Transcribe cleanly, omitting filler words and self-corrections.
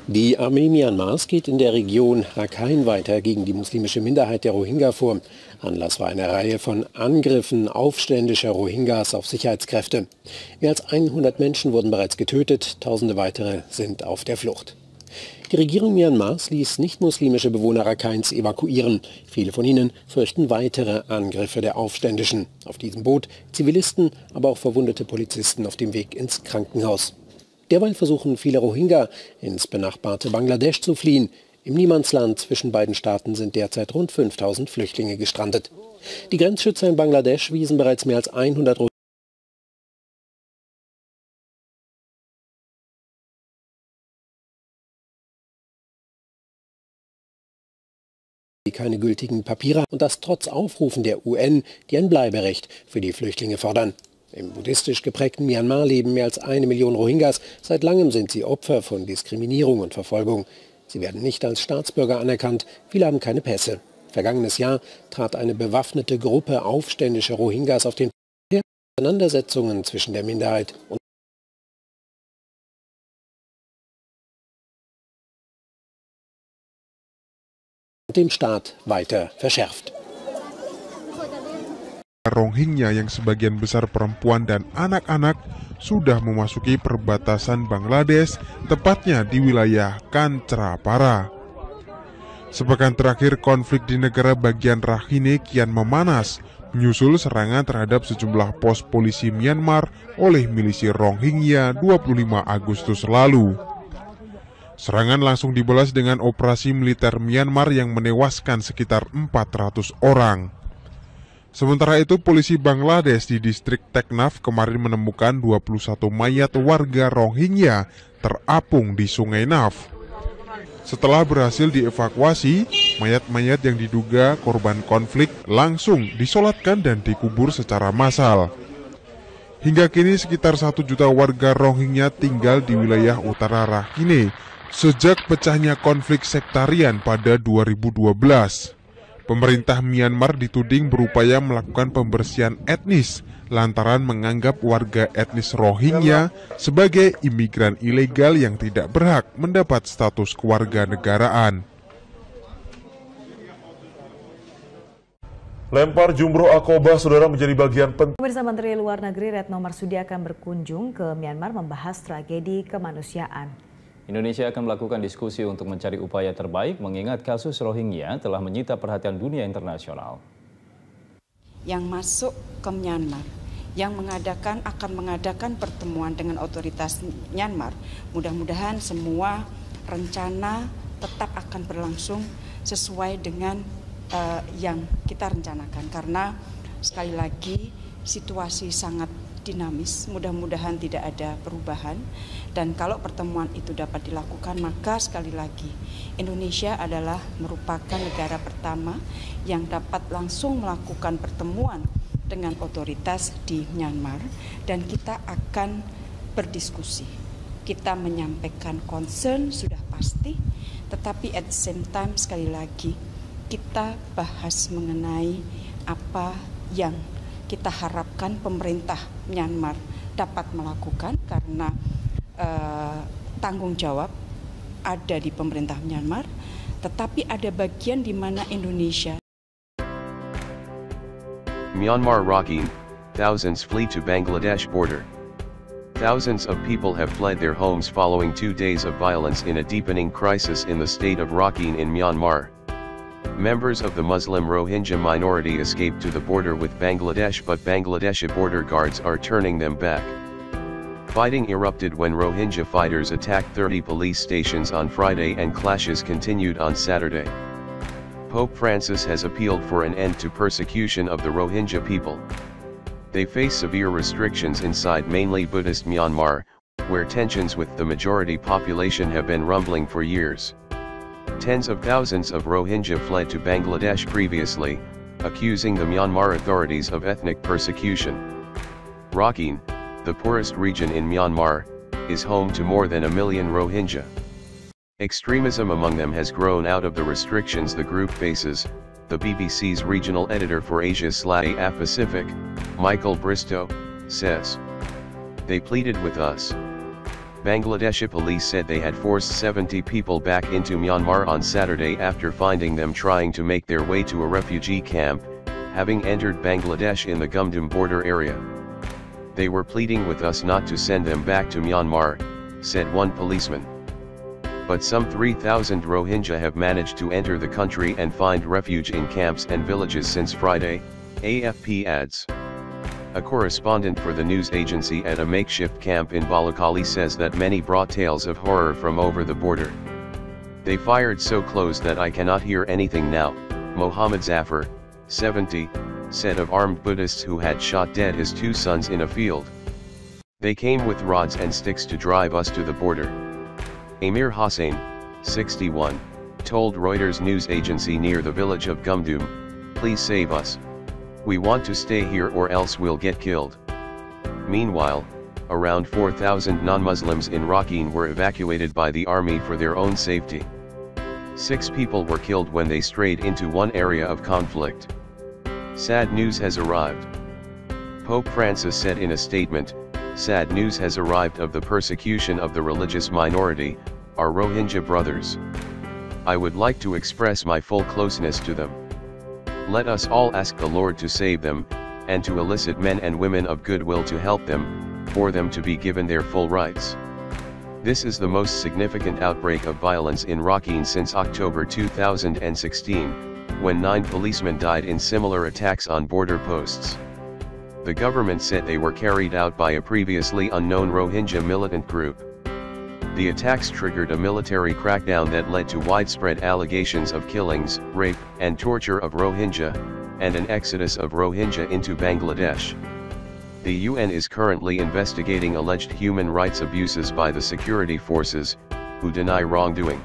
Die Armee Myanmars geht in der Region Rakhine weiter gegen die muslimische Minderheit der Rohingya vor. Anlass war eine Reihe von Angriffen aufständischer Rohingyas auf Sicherheitskräfte. Mehr als 100 Menschen wurden bereits getötet, Tausende weitere sind auf der Flucht. Die Regierung Myanmars ließ nicht-muslimische Bewohner Rakhines evakuieren. Viele von ihnen fürchten weitere Angriffe der Aufständischen. Auf diesem Boot Zivilisten, aber auch verwundete Polizisten auf dem Weg ins Krankenhaus. Derweil versuchen viele Rohingya, ins benachbarte Bangladesch zu fliehen. Im Niemandsland zwischen beiden Staaten sind derzeit rund 5000 Flüchtlinge gestrandet. Die Grenzschützer in Bangladesch wiesen bereits mehr als 100 die keine gültigen Papiere und das trotz Aufrufen der UN, die ein Bleiberecht für die Flüchtlinge fordern. Im buddhistisch geprägten Myanmar leben mehr als 1 Million Rohingyas. Seit langem sind sie Opfer von Diskriminierung und Verfolgung. Sie werden nicht als Staatsbürger anerkannt, viele haben keine Pässe. Vergangenes Jahr trat eine bewaffnete Gruppe aufständischer Rohingyas auf den Plan. Auseinandersetzungen zwischen der Minderheit und dem Staat weiter verschärft. Rohingya yang sebagian besar perempuan dan anak-anak sudah memasuki perbatasan Bangladesh, tepatnya di wilayah Kancrapara. Sepekan terakhir, konflik di negara bagian Rakhine kian memanas, menyusul serangan terhadap sejumlah pos polisi Myanmar oleh milisi Rohingya 25 Agustus lalu. Serangan langsung dibalas dengan operasi militer Myanmar yang menewaskan sekitar 400 orang. Sementara itu, polisi Bangladesh di distrik Teknaf kemarin menemukan 21 mayat warga Rohingya terapung di Sungai Naf. Setelah berhasil dievakuasi, mayat-mayat yang diduga korban konflik langsung disolatkan dan dikubur secara massal. Hingga kini sekitar 1 juta warga Rohingya tinggal di wilayah utara Rakhine sejak pecahnya konflik sektarian pada 2012. Pemerintah Myanmar dituding berupaya melakukan pembersihan etnis lantaran menganggap warga etnis Rohingya sebagai imigran ilegal yang tidak berhak mendapat status kewarganegaraan. Lempar jumroh akobah, saudara, menjadi bagian penting. Pemirsa, Menteri Luar Negeri Retno Marsudi akan berkunjung ke Myanmar membahas tragedi kemanusiaan. Indonesia akan melakukan diskusi untuk mencari upaya terbaik mengingat kasus Rohingya telah menyita perhatian dunia internasional. Yang masuk ke Myanmar, yang akan mengadakan pertemuan dengan otoritas Myanmar, mudah-mudahan semua rencana tetap akan berlangsung sesuai dengan yang kita rencanakan. Karena sekali lagi situasi sangat dinamis, mudah-mudahan tidak ada perubahan, dan kalau pertemuan itu dapat dilakukan, maka sekali lagi Indonesia adalah merupakan negara pertama yang dapat langsung melakukan pertemuan dengan otoritas di Myanmar, dan kita akan berdiskusi. Kita menyampaikan concern sudah pasti, tetapi at the same time sekali lagi kita bahas mengenai apa yang kita harapkan pemerintah Myanmar dapat melakukan, karena tanggung jawab ada di pemerintah Myanmar, tetapi ada bagian di mana Indonesia. Myanmar Rakhine, thousands flee to Bangladesh border. Thousands of people have fled their homes following 2 days of violence in a deepening crisis in the state of Rakhine in Myanmar. Members of the Muslim Rohingya minority escaped to the border with Bangladesh, but Bangladeshi border guards are turning them back. Fighting erupted when Rohingya fighters attacked 30 police stations on Friday, and clashes continued on Saturday. Pope Francis has appealed for an end to persecution of the Rohingya people. They face severe restrictions inside mainly Buddhist Myanmar, where tensions with the majority population have been rumbling for years. Tens of thousands of Rohingya fled to Bangladesh previously, accusing the Myanmar authorities of ethnic persecution. Rakhine, the poorest region in Myanmar, is home to more than 1 million Rohingya. Extremism among them has grown out of the restrictions the group faces, the BBC's regional editor for Asia/Pacific, Michael Bristow, says. They pleaded with us. Bangladeshi police said they had forced 70 people back into Myanmar on Saturday after finding them trying to make their way to a refugee camp, having entered Bangladesh in the Gumdum border area. They were pleading with us not to send them back to Myanmar, said one policeman. But some 3,000 Rohingya have managed to enter the country and find refuge in camps and villages since Friday, AFP adds. A correspondent for the news agency at a makeshift camp in Balakali says that many brought tales of horror from over the border. They fired so close that I cannot hear anything now, Mohammed Zafar, 70, said of armed Buddhists who had shot dead his 2 sons in a field. They came with rods and sticks to drive us to the border. Amir Hossain, 61, told Reuters news agency near the village of Gumdum, "Please save us. We want to stay here or else we'll get killed." Meanwhile, around 4,000 non-Muslims in Rakhine were evacuated by the army for their own safety. 6 people were killed when they strayed into one area of conflict. Sad news has arrived. Pope Francis said in a statement, "Sad news has arrived of the persecution of the religious minority, our Rohingya brothers. I would like to express my full closeness to them. Let us all ask the Lord to save them, and to elicit men and women of goodwill to help them, for them to be given their full rights." This is the most significant outbreak of violence in Rakhine since October 2016, when 9 policemen died in similar attacks on border posts. The government said they were carried out by a previously unknown Rohingya militant group. The attacks triggered a military crackdown that led to widespread allegations of killings, rape, and torture of Rohingya, and an exodus of Rohingya into Bangladesh. The UN is currently investigating alleged human rights abuses by the security forces, who deny wrongdoing.